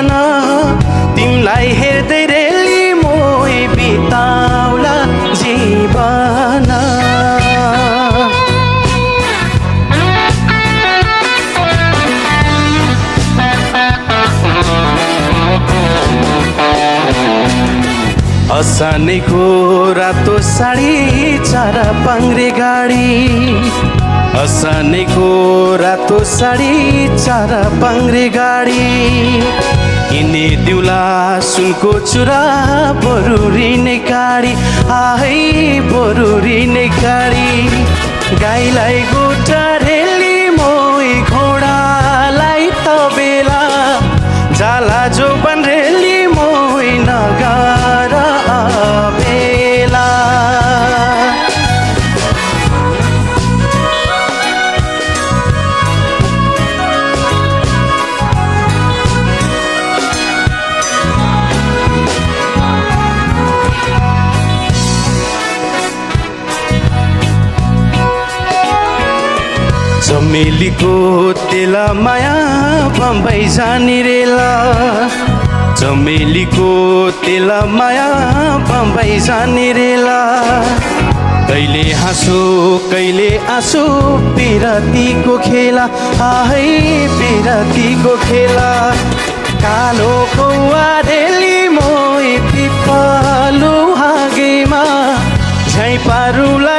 जीवन तिमलाई हेर्दै रेली मोही बिताउला जीवन हसानेको रातो साडी चार पाङ्रे गाडी हसानेको रातो साडी चार पाङ्रे गाडी किने दिउला सुनको चुरा बरुरिने काडी आहै बरुरिने काडी गाईलाई गोटा रेली मोही घोडालाई तबेला जाला जोबन रेली मोही नगारा बेला चमेलीको तेला माया बम्बई जाने रेला चमेलीको तेला माया बम्बई जाने रेला कहिले हाँसो कहिले आँसु पिरतीको खेला आहै पिरतीको खेला कालो कौवा रेली मोही पिपलु हागेमा झैँ पारुला